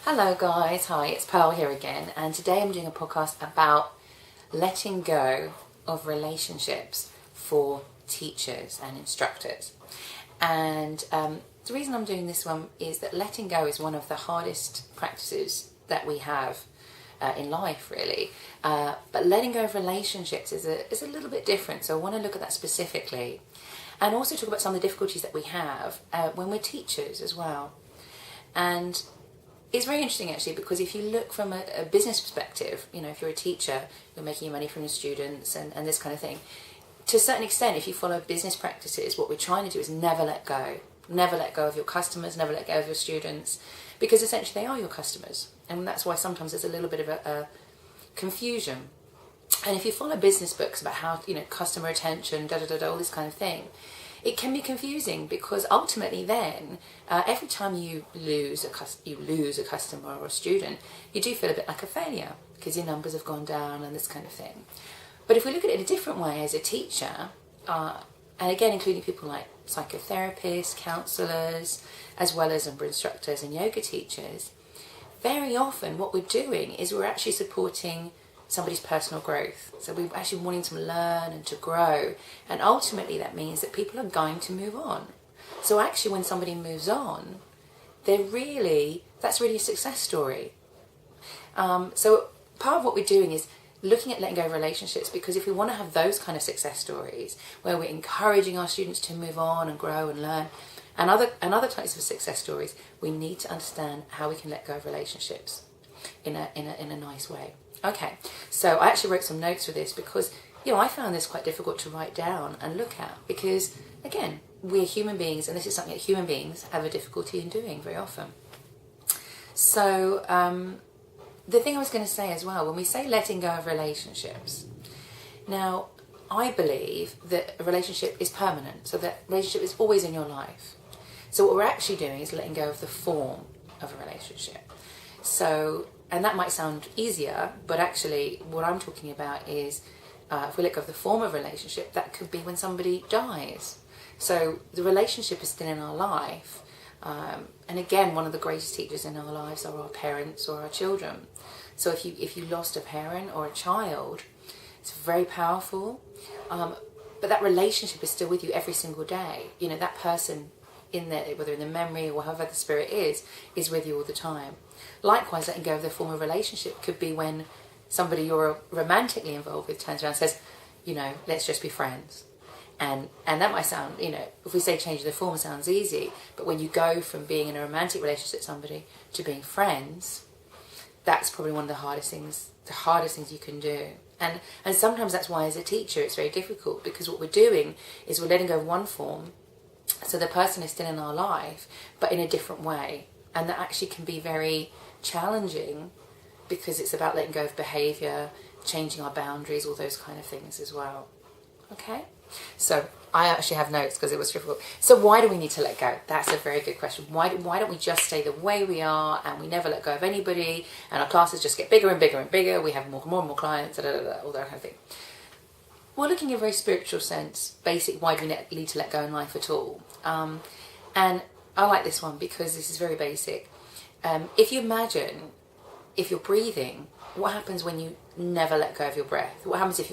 Hello guys, hi, it's Pearl here again, and today I'm doing a podcast about letting go of relationships for teachers and instructors. And the reason I'm doing this one is that letting go is one of the hardest practices that we have in life, really. But letting go of relationships is a little bit different, so I want to look at that specifically. And also talk about some of the difficulties that we have when we're teachers as well. And it's very interesting actually, because if you look from a business perspective, you know, if you're a teacher, you're making your money from your students and this kind of thing. To a certain extent, if you follow business practices, what we're trying to do is never let go. Never let go of your customers, never let go of your students, because essentially they are your customers. And that's why sometimes there's a little bit of a confusion. And if you follow business books about how, you know, customer attention, all this kind of thing, it can be confusing, because ultimately then every time you lose a customer or a student, you do feel a bit like a failure because your numbers have gone down and this kind of thing. But if we look at it a different way as a teacher, and again including people like psychotherapists, counsellors, as well as number instructors and yoga teachers, very often what we're doing is we're actually supporting somebody's personal growth. So we're actually wanting to learn and to grow, and ultimately that means that people are going to move on. So actually when somebody moves on, that's really a success story. So part of what we're doing is looking at letting go of relationships, because if we want to have those kind of success stories where we're encouraging our students to move on and grow and learn, and other types of success stories, we need to understand how we can let go of relationships in a nice way. Okay, so I actually wrote some notes for this because, you know, I found this quite difficult to write down and look at, because again, we're human beings, and this is something that human beings have a difficulty in doing very often. So the thing I was going to say as well, when we say letting go of relationships, now I believe that a relationship is permanent, so that relationship is always in your life. So what we're actually doing is letting go of the form of a relationship. So, and that might sound easier, but actually what I'm talking about is if we let go of the form of relationship, that could be when somebody dies. So the relationship is still in our life. And again, one of the greatest teachers in our lives are our parents or our children. So if you lost a parent or a child, it's very powerful. But that relationship is still with you every single day. You know, that person in there, whether in the memory or however the spirit is with you all the time. Likewise, letting go of the form of relationship could be when somebody you're romantically involved with turns around and says, you know, let's just be friends. And that might sound, you know, if we say changing the form, sounds easy, but when you go from being in a romantic relationship with somebody to being friends, that's probably one of the hardest things you can do. And sometimes that's why as a teacher it's very difficult, because what we're doing is we're letting go of one form, so the person is still in our life, but in a different way. And that actually can be very challenging, because it's about letting go of behaviour, changing our boundaries, all those kind of things as well. Okay? So I actually have notes because it was difficult. So why do we need to let go? That's a very good question. Why don't we just stay the way we are and we never let go of anybody, and our classes just get bigger and bigger and bigger, we have more and more clients, all that kind of thing. Well, looking in a very spiritual sense, basic, why do we need to let go in life at all? And I like this one because this is very basic. If you imagine, if you're breathing, what happens when you never let go of your breath? What happens if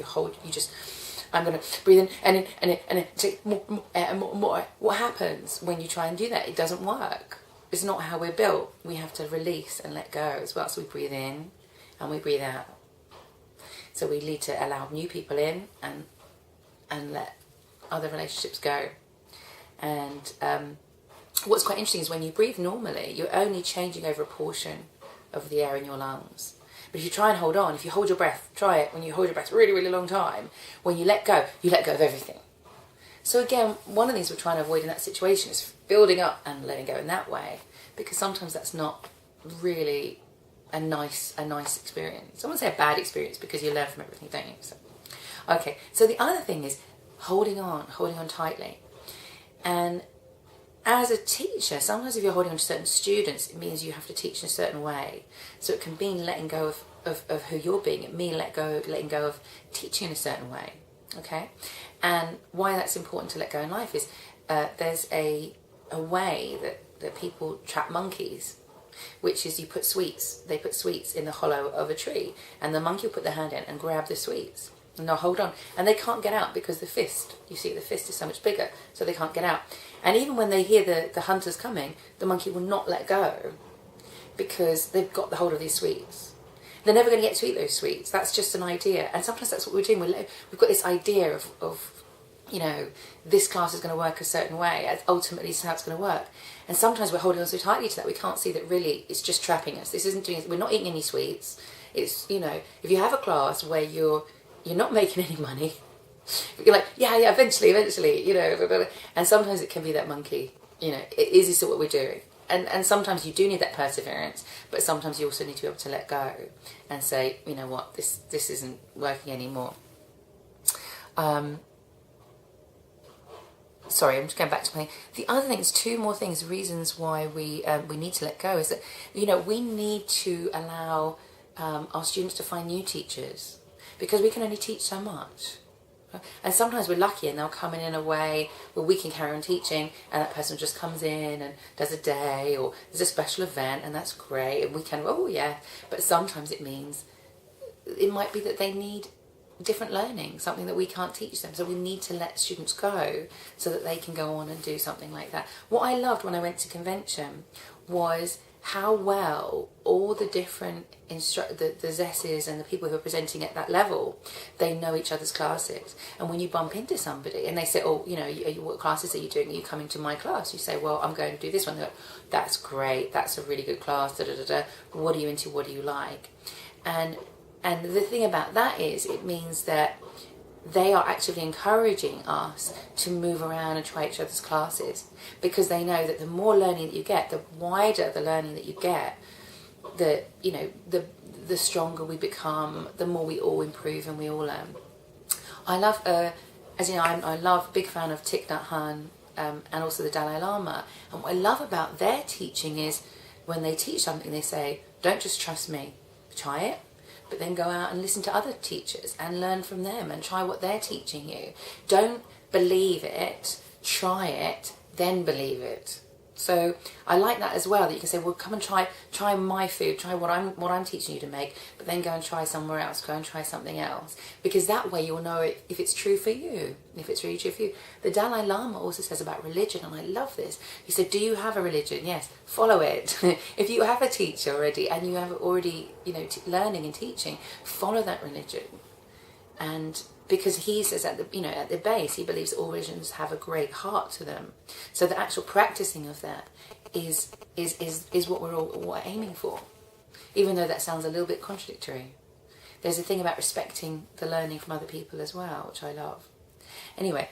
I'm going to breathe in and take more and more. What happens when you try and do that? It doesn't work. It's not how we're built. We have to release and let go as well. So we breathe in and we breathe out. So we need to allow new people in and let other relationships go. And what's quite interesting is when you breathe normally, you're only changing over a portion of the air in your lungs. But if you try and hold on, if you hold your breath, try it when you hold your breath a really, really long time, when you let go of everything. So again, one of the things we're trying to avoid in that situation is building up and letting go in that way, because sometimes that's not really a nice experience. I wouldn't say a bad experience, because you learn from everything, don't you? So, okay, so the other thing is holding on tightly. And as a teacher, sometimes if you're holding on to certain students, it means you have to teach in a certain way. So it can mean letting go of who you're being. It means letting go of teaching in a certain way. Okay? And why that's important to let go in life is there's a way that people trap monkeys. which is you put sweets. They put sweets in the hollow of a tree, and the monkey will put their hand in and grab the sweets. And they'll hold on. And they can't get out because the fist is so much bigger, so they can't get out. And even when they hear the hunters coming, the monkey will not let go because they've got the hold of these sweets. They're never going to get to eat those sweets. That's just an idea. And sometimes that's what we're doing. We've got this idea of this class is going to work a certain way. Ultimately, this is how it's going to work. And sometimes we're holding on so tightly to that we can't see that really it's just trapping us. This isn't doing. We're not eating any sweets. It's, if you have a class where you're not making any money, you're like, yeah, eventually, and sometimes it can be that monkey, is this what we're doing? And sometimes you do need that perseverance, but sometimes you also need to be able to let go and say, you know what, this isn't working anymore. Sorry, I'm just going back to my... The other thing is two more things, reasons why we need to let go is that, we need to allow our students to find new teachers, because we can only teach so much. And sometimes we're lucky and they'll come in a way where we can carry on teaching, and that person just comes in and does a day, or there's a special event, and that's great, and we can, but sometimes it might be that they need different learning, something that we can't teach them, so we need to let students go so that they can go on and do something like that. What I loved when I went to convention was how well all the different the ZESs and the people who are presenting at that level, they know each other's classes. And when you bump into somebody and they say, what classes are you doing? Are you coming to my class? You say, well, I'm going to do this one. They're like, that's great, that's a really good class, what are you into, what do you like? And the thing about that is it means that they are actively encouraging us to move around and try each other's classes, because they know that the more learning that you get, the wider the learning that you get, the stronger we become, the more we all improve and we all learn. I love, big fan of Thich Nhat Hanh and also the Dalai Lama. And what I love about their teaching is when they teach something, they say, don't just trust me, try it. But then go out and listen to other teachers and learn from them and try what they're teaching you. Don't believe it, try it, then believe it. So I like that as well, that you can say, well, come and try my food, try what I'm teaching you to make, but then go and try somewhere else, go and try something else. Because that way you'll know if it's true for you, if it's really true for you. The Dalai Lama also says about religion, and I love this. He said, do you have a religion? Yes, follow it. If you have a teacher already and you have already, learning and teaching, follow that religion. And because he says at the base, he believes all religions have a great heart to them. So the actual practicing of that is what we're aiming for. Even though that sounds a little bit contradictory. There's a thing about respecting the learning from other people as well, which I love. Anyway,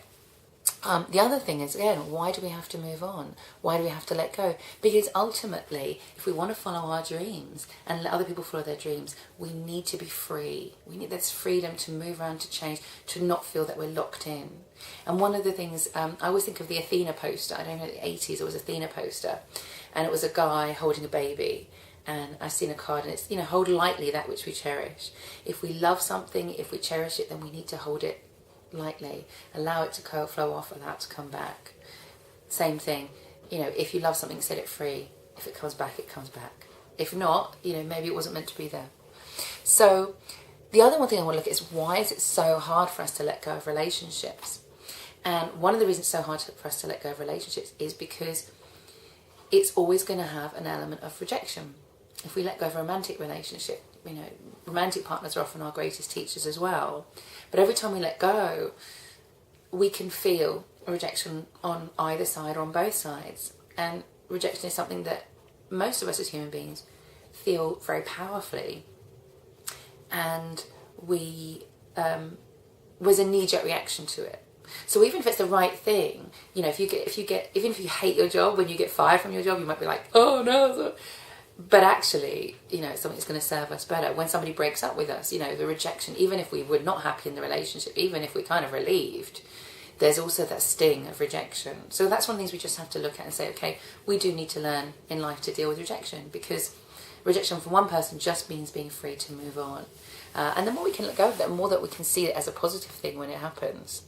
the other thing is, again, why do we have to move on? Why do we have to let go? Because ultimately, if we want to follow our dreams and let other people follow their dreams, we need to be free. We need this freedom to move around, to change, to not feel that we're locked in. And one of the things, I always think of the Athena poster. I don't know, in the 80s there was an Athena poster, and it was a guy holding a baby. And I've seen a card, and it's, hold lightly that which we cherish. If we love something, if we cherish it, then we need to hold it lightly, allow it to flow off, allow it to come back. Same thing, if you love something, set it free. If it comes back, it comes back. If not, maybe it wasn't meant to be there. So the other one thing I want to look at is, why is it so hard for us to let go of relationships? And one of the reasons it's so hard for us to let go of relationships is because it's always going to have an element of rejection. If we let go of a romantic relationship, romantic partners are often our greatest teachers as well. But every time we let go, we can feel rejection on either side or on both sides. And rejection is something that most of us as human beings feel very powerfully. And there's a knee-jerk reaction to it. So even if it's the right thing, even if you hate your job, when you get fired from your job, you might be like, oh no. But actually, it's something that's going to serve us better. When somebody breaks up with us, the rejection, even if we were not happy in the relationship, even if we're kind of relieved, there's also that sting of rejection. So that's one of the things we just have to look at and say, okay, we do need to learn in life to deal with rejection, because rejection from one person just means being free to move on. And the more we can let go of that, the more that we can see it as a positive thing when it happens.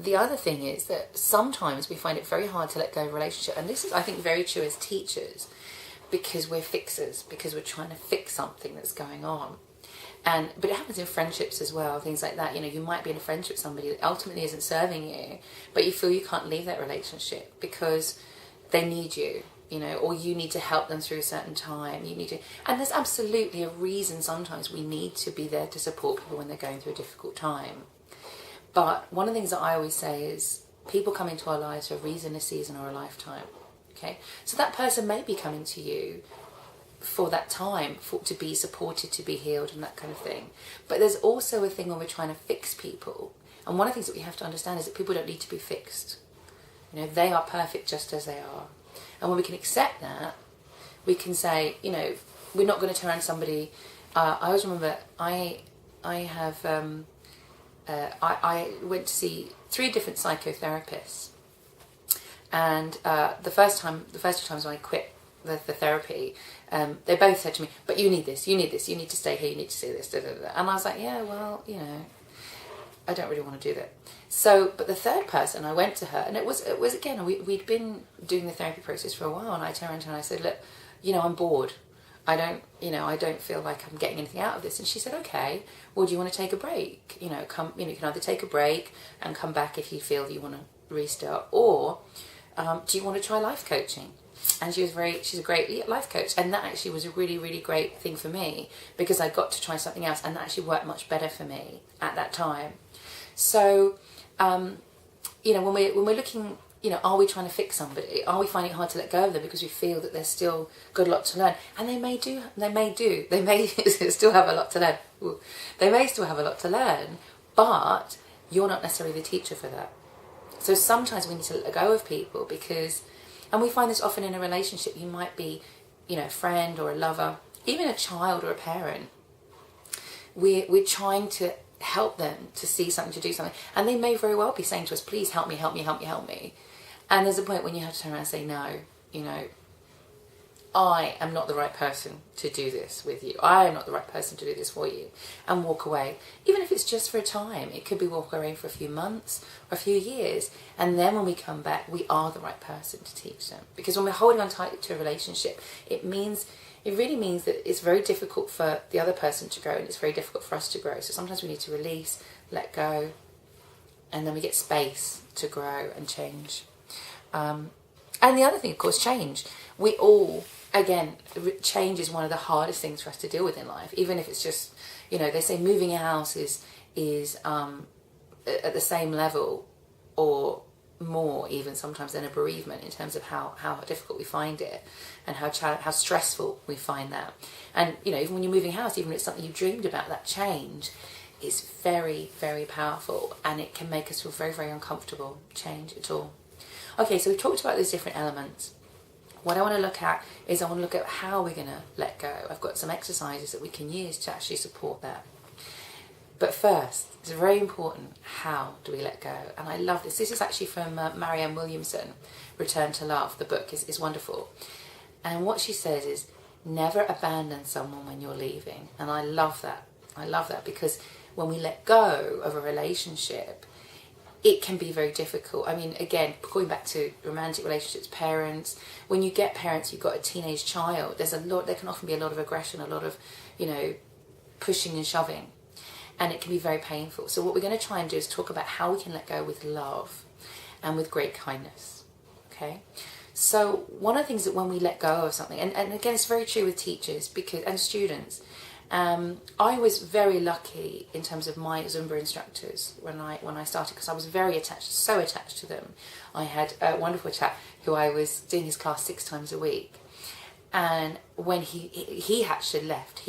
the other thing is that sometimes we find it very hard to let go of a relationship. And this is, I think, very true as teachers, because we're fixers, because we're trying to fix something that's going on. But it happens in friendships as well, things like that. You know, you might be in a friendship with somebody that ultimately isn't serving you, but you feel you can't leave that relationship because they need you, you know, or you need to help them through a certain time. And there's absolutely a reason sometimes we need to be there to support people when they're going through a difficult time. But one of the things that I always say is people come into our lives for a reason, a season, or a lifetime. Okay, so that person may be coming to you for that time, to be supported, to be healed, and that kind of thing. But there's also a thing when we're trying to fix people. And one of the things that we have to understand is that people don't need to be fixed. You know, they are perfect just as they are. And when we can accept that, we can say, you know, we're not going to turn around somebody. I always remember I went to see 3 different psychotherapists. And the first two times when I quit the therapy, they both said to me, but you need this, you need to stay here, you need to say this, da, da, da. And I was like, yeah, well, you know, I don't really want to do that. So, but the third person, I went to her, and it was again, we'd been doing the therapy process for a while, and I turned around to her and I said, look, you know, I'm bored. I don't feel like I'm getting anything out of this. And she said, okay, well, do you want to take a break? You know, you can either take a break and come back if you feel that you want to restart, or do you want to try life coaching? And she's a great life coach, and that actually was a really, really great thing for me, because I got to try something else, and that actually worked much better for me at that time. So, you know, when we're looking, you know, are we trying to fix somebody? Are we finding it hard to let go of them because we feel that they've still got a lot to learn? And they may still have a lot to learn. Ooh. They may still have a lot to learn, but you're not necessarily the teacher for that. So sometimes we need to let go of people because, and we find this often in a relationship, you might be, you know, a friend or a lover, even a child or a parent. We're trying to help them to see something, to do something, and they may very well be saying to us, please help me, help me, help me, help me. And there's a point when you have to turn around and say, no, you know, I am not the right person to do this with you. I am not the right person to do this for you, and walk away. Even if it's just for a time, it could be walk away for a few months or a few years, and then when we come back, we are the right person to teach them. Because when we're holding on tight to a relationship, it really means that it's very difficult for the other person to grow, and it's very difficult for us to grow. So sometimes we need to release, let go, and then we get space to grow and change. And the other thing, of course, change. We all, again, change is one of the hardest things for us to deal with in life. Even if it's just, you know, they say moving a house is at the same level or more even sometimes than a bereavement, in terms of how difficult we find it and how stressful we find that. And, you know, even when you're moving house, even if it's something you dreamed about, that change is very, very powerful, and it can make us feel very, very uncomfortable, change at all. Okay, so we've talked about these different elements. What I want to look at is how we're going to let go. I've got some exercises that we can use to actually support that. But first, it's very important, how do we let go? And I love this. This is actually from Marianne Williamson, Return to Love. The book is wonderful. And what she says is, never abandon someone when you're leaving. And I love that. I love that, because when we let go of a relationship, it can be very difficult. I mean, again, going back to romantic relationships, parents, when you get parents, you've got a teenage child, there can often be a lot of aggression, a lot of, you know, pushing and shoving. And it can be very painful. So what we're going to try and do is talk about how we can let go with love and with great kindness. Okay? So one of the things that when we let go of something, and again, it's very true with teachers and students, I was very lucky in terms of my Zumba instructors when I started, because I was very attached, so attached to them. I had a wonderful chap who I was doing his class 6 times a week. And when he actually left,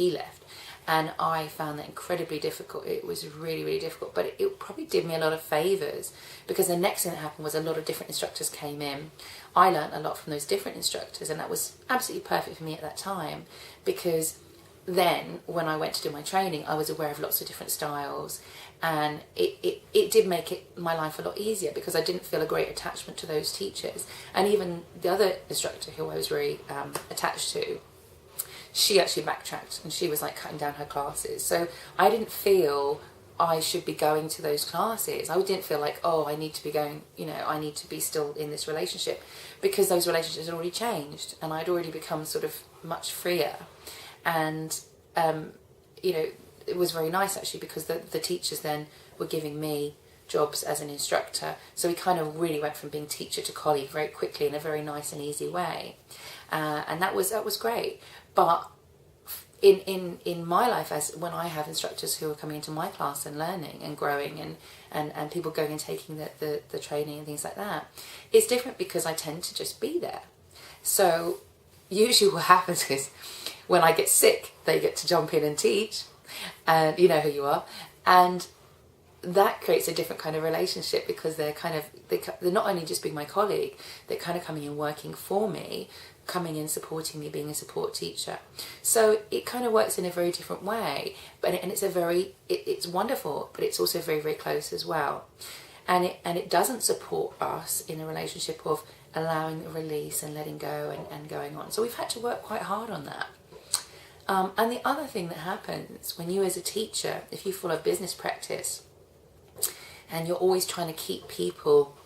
and I found that incredibly difficult. It was really, really difficult, but it probably did me a lot of favours, because the next thing that happened was a lot of different instructors came in. I learned a lot from those different instructors, and that was absolutely perfect for me at that time, because then when I went to do my training, I was aware of lots of different styles, and it did make my life a lot easier, because I didn't feel a great attachment to those teachers. And even the other instructor who I was very attached to, she actually backtracked, and she was like cutting down her classes. So I didn't feel I should be going to those classes. I didn't feel like, oh, I need to be going, I need to be still in this relationship, because those relationships had already changed and I'd already become sort of much freer. And, it was very nice actually, because the teachers then were giving me jobs as an instructor. So we kind of really went from being teacher to colleague very quickly in a very nice and easy way. And that was great. But in my life, as when I have instructors who are coming into my class and learning and growing and people going and taking the training and things like that, it's different because I tend to just be there. So usually what happens is when I get sick, they get to jump in and teach, and you know who you are, and that creates a different kind of relationship, because they're not only just being my colleague, they're kind of coming in working for me, coming in supporting me, being a support teacher. So it kind of works in a very different way, and it's wonderful, but it's also very, very close as well. And it doesn't support us in a relationship of allowing a release and letting go and going on. So we've had to work quite hard on that. And the other thing that happens when you as a teacher, if you follow business practice and you're always trying to keep people,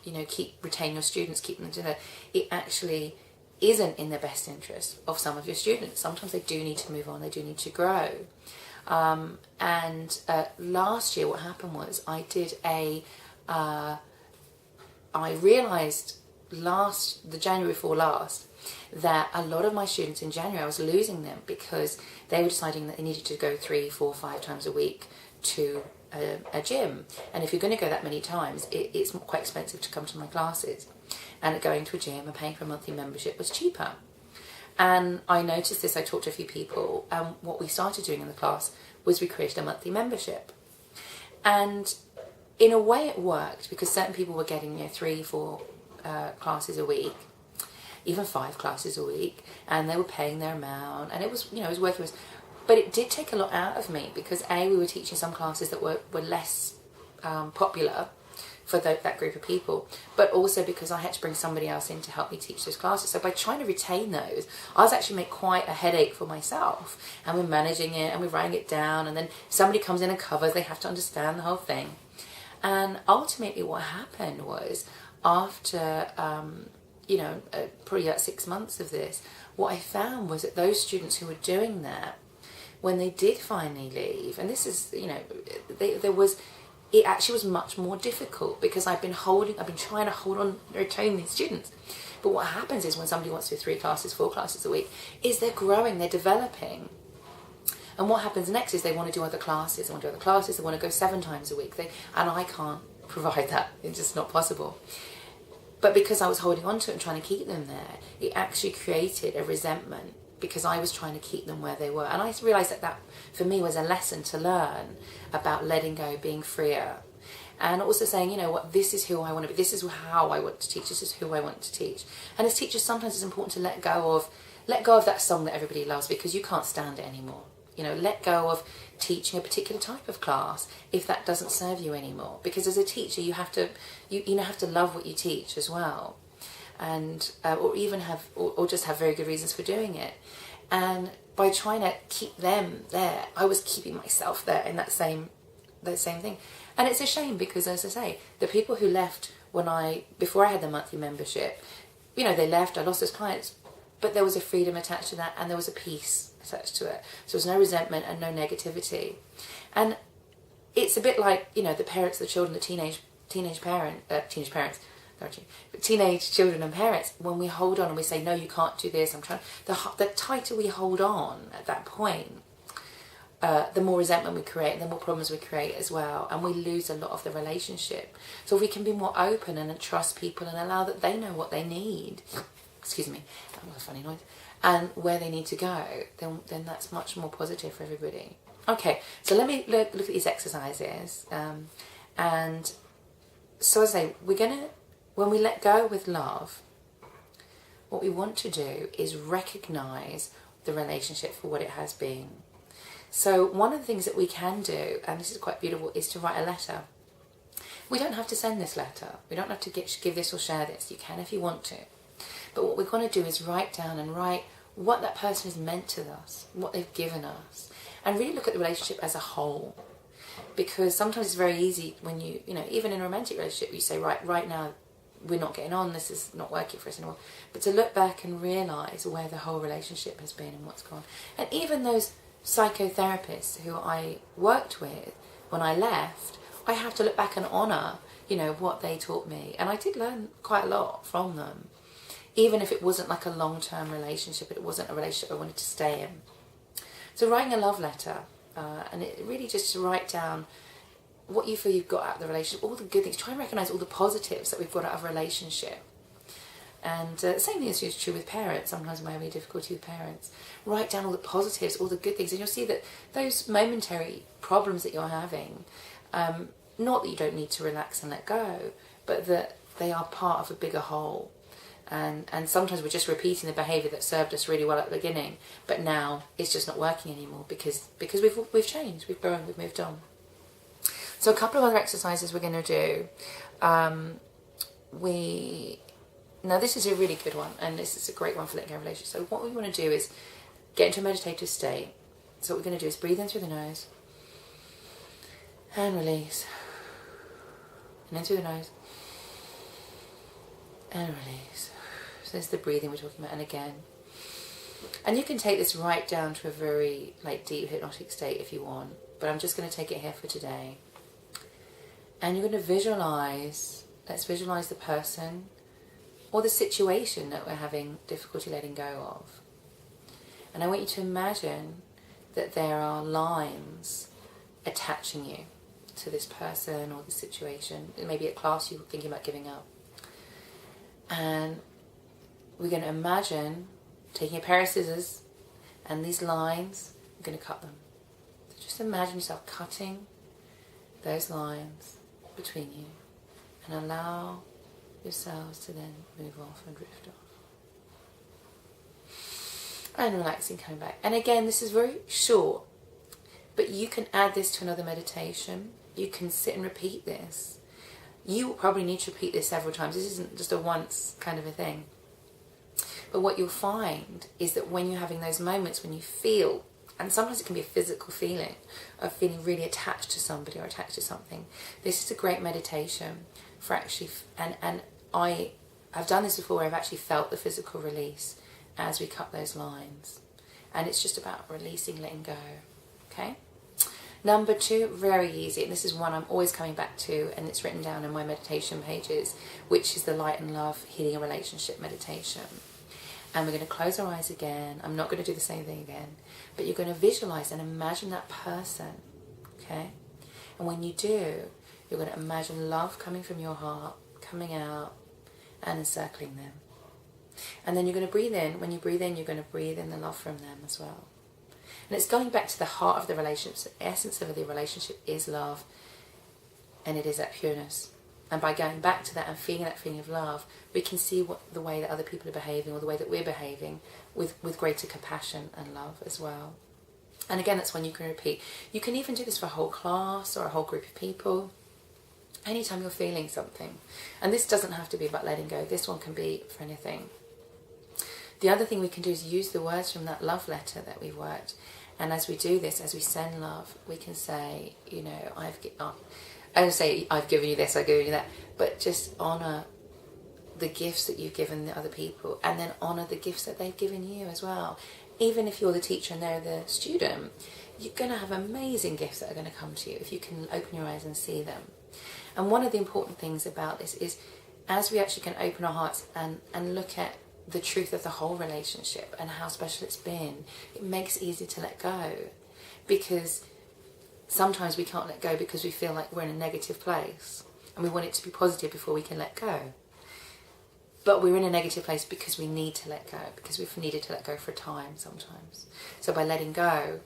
retain your students, keep them together, it actually isn't in the best interest of some of your students. Sometimes they do need to move on, they do need to grow. And last year what happened was I realised the January before last, that a lot of my students in January, I was losing them because they were deciding that they needed to go 3, 4, 5 times a week to a gym. And if you're going to go that many times, it's quite expensive to come to my classes. And going to a gym and paying for a monthly membership was cheaper. And I noticed this, I talked to a few people, and what we started doing in the class was we created a monthly membership. And in a way it worked, because certain people were getting 3, 4 classes a week, even 5 classes a week, and they were paying their amount, and it was, it was working with us. But it did take a lot out of me, because we were teaching some classes that were less popular for that group of people, but also because I had to bring somebody else in to help me teach those classes. So by trying to retain those, I was actually making quite a headache for myself, and we're managing it and we're writing it down, and then somebody comes in and covers, they have to understand the whole thing. And ultimately what happened was, after probably about 6 months of this, what I found was that those students who were doing that, when they did finally leave, and this is, it actually was much more difficult, because I've been trying to hold on, retain these students. But what happens is when somebody wants to do 3 classes, 4 classes a week, is they're growing, they're developing. And what happens next is they want to do other classes, they want to go 7 times a week, and I can't provide that, it's just not possible. But because I was holding on to it and trying to keep them there, it actually created a resentment, because I was trying to keep them where they were. And I realised that for me was a lesson to learn about letting go, being freer, and also saying, this is who I want to be, this is how I want to teach, this is who I want to teach. And as teachers, sometimes it's important to let go of that song that everybody loves, because you can't stand it anymore. Let go of teaching a particular type of class if that doesn't serve you anymore. Because as a teacher, you have to love what you teach as well, and or just have very good reasons for doing it. And by trying to keep them there, I was keeping myself there in that same thing. And it's a shame, because, as I say, the people who left before I had the monthly membership, they left. I lost those clients, but there was a freedom attached to that, and there was a peace attached to it. So there was no resentment and no negativity. And it's a bit like, the parents, the children, the teenage children and parents, when we hold on and we say, no, you can't do this, the tighter we hold on at that point, the more resentment we create, the more problems we create as well, and we lose a lot of the relationship. So if we can be more open and trust people and allow that they know what they need, excuse me, that was a funny noise, and where they need to go, then that's much more positive for everybody. Okay, so let me look at these exercises, and so as I say, when we let go with love, what we want to do is recognise the relationship for what it has been. So one of the things that we can do, and this is quite beautiful, is to write a letter. We don't have to send this letter. We don't have to give this or share this. You can if you want to. But what we're going to do is write what that person has meant to us, what they've given us, and really look at the relationship as a whole. Because sometimes it's very easy when even in a romantic relationship, you say, right now, we're not getting on, this is not working for us anymore. But to look back and realise where the whole relationship has been and what's gone. And even those psychotherapists who I worked with, when I left, I have to look back and honour, what they taught me. And I did learn quite a lot from them. Even if it wasn't like a long-term relationship, it wasn't a relationship I wanted to stay in. So writing a love letter, and it really just to write down what you feel you've got out of the relationship, all the good things. Try and recognise all the positives that we've got out of a relationship. And the same thing is true with parents. Sometimes we may have a difficulty with parents. Write down all the positives, all the good things, and you'll see that those momentary problems that you're having, not that you don't need to relax and let go, but that they are part of a bigger whole. And sometimes we're just repeating the behaviour that served us really well at the beginning, but now it's just not working anymore because we've changed, we've grown, we've moved on. So a couple of other exercises we're going to do. Now this is a really good one, and this is a great one for letting go of relationships. So what we want to do is get into a meditative state. So what we're going to do is breathe in through the nose and release, and in through the nose and release. So there's the breathing we're talking about, and again. And you can take this right down to a very deep hypnotic state if you want, but I'm just going to take it here for today. And you're going to visualise, let's visualise the person or the situation that we're having difficulty letting go of. And I want you to imagine that there are lines attaching you to this person or the situation. Maybe at class you're thinking about giving up. And we're going to imagine taking a pair of scissors and these lines, we're going to cut them. So just imagine yourself cutting those lines between you and allow yourselves to then move off and drift off. And relaxing, coming back. And again, this is very short, but you can add this to another meditation. You can sit and repeat this. You will probably need to repeat this several times. This isn't just a once kind of a thing. But what you'll find is that when you're having those moments when you feel, and sometimes it can be a physical feeling of feeling really attached to somebody or attached to something, this is a great meditation for actually, and I've done this before where I've actually felt the physical release as we cut those lines. And it's just about releasing, letting go. Okay? Number 2, very easy, and this is one I'm always coming back to, and it's written down in my meditation pages, which is the Light and Love Healing a Relationship meditation. And we're going to close our eyes again. I'm not going to do the same thing again, but you're going to visualize and imagine that person, okay? And when you do, you're going to imagine love coming from your heart, coming out and encircling them. And then you're going to breathe in. When you breathe in, you're going to breathe in the love from them as well. And it's going back to the heart of the relationship. The essence of the relationship is love, and it is that pureness. And by going back to that and feeling that feeling of love, we can see the way that other people are behaving or the way that we're behaving with greater compassion and love as well. And again, that's when you can repeat. You can even do this for a whole class or a whole group of people. Anytime you're feeling something. And this doesn't have to be about letting go. This one can be for anything. The other thing we can do is use the words from that love letter that we've worked. And as we do this, as we send love, we can say, I don't say, I've given you this, I've given you that, but just honour the gifts that you've given the other people, and then honour the gifts that they've given you as well. Even if you're the teacher and they're the student, you're going to have amazing gifts that are going to come to you if you can open your eyes and see them. And one of the important things about this is, as we actually can open our hearts and look at the truth of the whole relationship and how special it's been, it makes it easy to let go. Because sometimes we can't let go because we feel like we're in a negative place and we want it to be positive before we can let go. But we're in a negative place because we need to let go, because we've needed to let go for a time sometimes. So by letting go,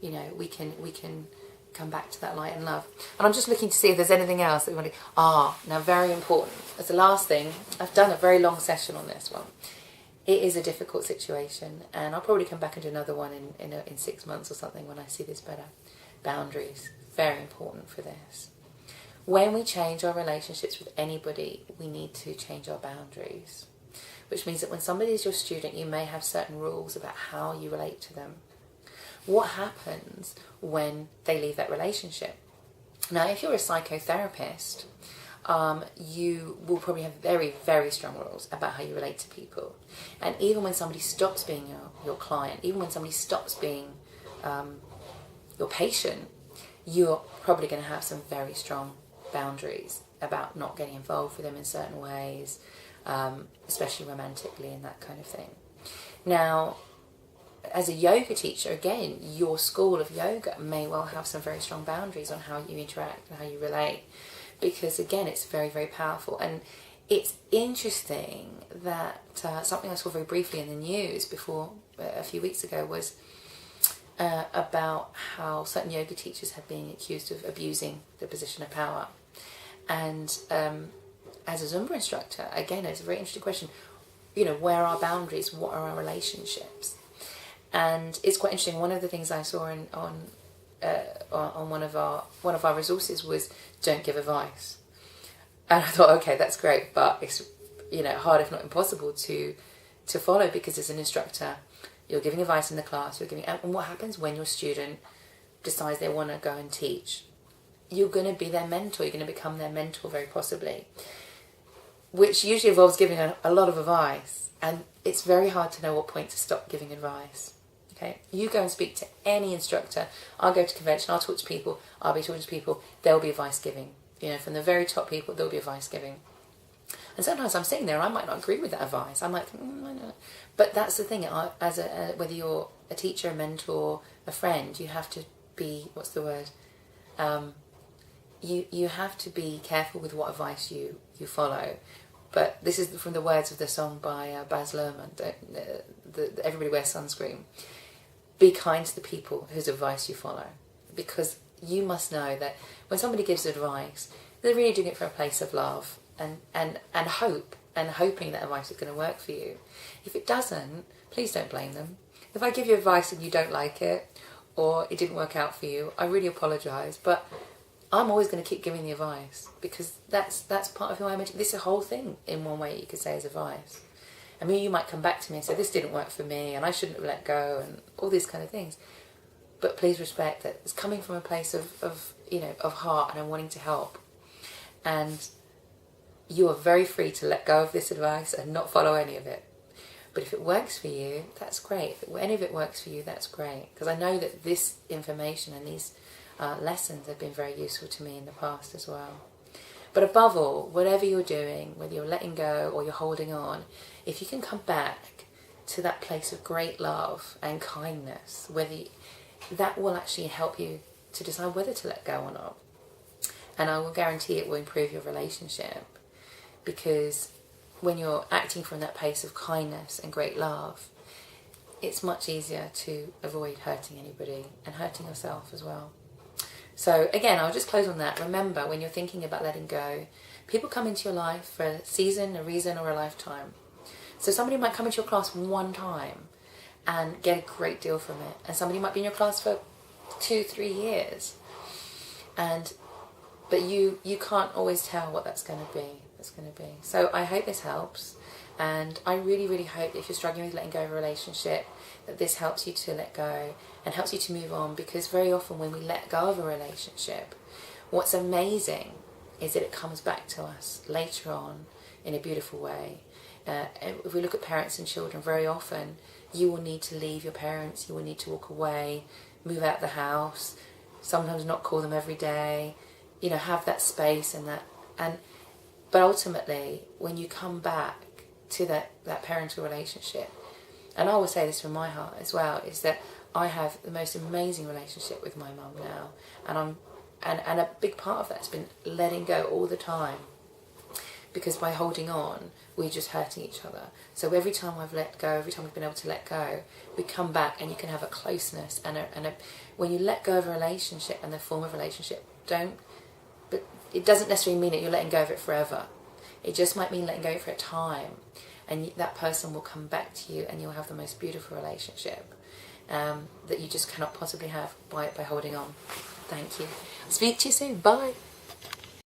we can come back to that light and love. And I'm just looking to see if there's anything else that we want to... now very important. As the last thing, I've done a very long session on this one. It is a difficult situation, and I'll probably come back and do another one in 6 months or something when I see this better. Boundaries, very important for this. When we change our relationships with anybody, we need to change our boundaries. Which means that when somebody is your student, you may have certain rules about how you relate to them. What happens when they leave that relationship? Now, if you're a psychotherapist, you will probably have very, very strong rules about how you relate to people. And even when somebody stops being your client, even when somebody stops being your patient, you're probably going to have some very strong boundaries about not getting involved with them in certain ways, especially romantically and that kind of thing. Now, as a yoga teacher, again, your school of yoga may well have some very strong boundaries on how you interact and how you relate, because again, it's very, very powerful. And it's interesting that something I saw very briefly in the news before a few weeks ago was about how certain yoga teachers have been accused of abusing the position of power. And as a Zumba instructor, again, it's a very interesting question. Where are our boundaries? What are our relationships? And it's quite interesting. One of the things I saw on one of our resources was don't give advice, and I thought, okay, that's great, but it's hard if not impossible to follow, because as an instructor, you're giving advice in the class. And what happens when your student decides they want to go and teach? You're going to be their mentor. You're going to become their mentor, very possibly, which usually involves giving a lot of advice, and it's very hard to know what point to stop giving advice. Okay, you go and speak to any instructor. I'll go to convention, I'll talk to people, I'll be talking to people, there'll be advice giving. From the very top people, there'll be advice giving. And sometimes I'm sitting there and I might not agree with that advice. I'm like, I don't know. But that's the thing, whether you're a teacher, a mentor, a friend, you have to be, you have to be careful with what advice you follow. But this is from the words of the song by Baz Luhrmann, Everybody Wears Sunscreen. Be kind to the people whose advice you follow, because you must know that when somebody gives advice, they're really doing it from a place of love and hope, and hoping that advice is going to work for you. If it doesn't, please don't blame them. If I give you advice and you don't like it, or it didn't work out for you, I really apologise, but I'm always going to keep giving the advice, because that's part of who I am. This is a whole thing, in one way, you could say, as advice. I mean, you might come back to me and say, this didn't work for me, and I shouldn't have let go, and all these kind of things. But please respect that it's coming from a place of heart, and I'm wanting to help. And you are very free to let go of this advice and not follow any of it. But if it works for you, that's great. If any of it works for you, that's great. Because I know that this information and these lessons have been very useful to me in the past as well. But above all, whatever you're doing, whether you're letting go or you're holding on, if you can come back to that place of great love and kindness, that will actually help you to decide whether to let go or not. And I will guarantee it will improve your relationship, because when you're acting from that place of kindness and great love, it's much easier to avoid hurting anybody and hurting yourself as well. So again, I'll just close on that. Remember, when you're thinking about letting go, people come into your life for a season, a reason, or a lifetime. So somebody might come into your class one time and get a great deal from it, and somebody might be in your class for 2-3 years, but you can't always tell what that's going to be. So I hope this helps, and I really, really hope that if you're struggling with letting go of a relationship, that this helps you to let go and helps you to move on. Because very often when we let go of a relationship, what's amazing is that it comes back to us later on in a beautiful way. If we look at parents and children, very often you will need to leave your parents, you will need to walk away, move out the house, sometimes not call them every day, have that space but ultimately, when you come back to that parental relationship, and I will say this from my heart as well, is that I have the most amazing relationship with my mum now, and a big part of that's been letting go all the time, because by holding on, we're just hurting each other. So every time I've let go, every time we've been able to let go, we come back and you can have a closeness when you let go of a relationship and the form of relationship, but it doesn't necessarily mean that you're letting go of it forever. It just might mean letting go for a time, and that person will come back to you, and you'll have the most beautiful relationship that you just cannot possibly have by holding on. Thank you. Speak to you soon. Bye.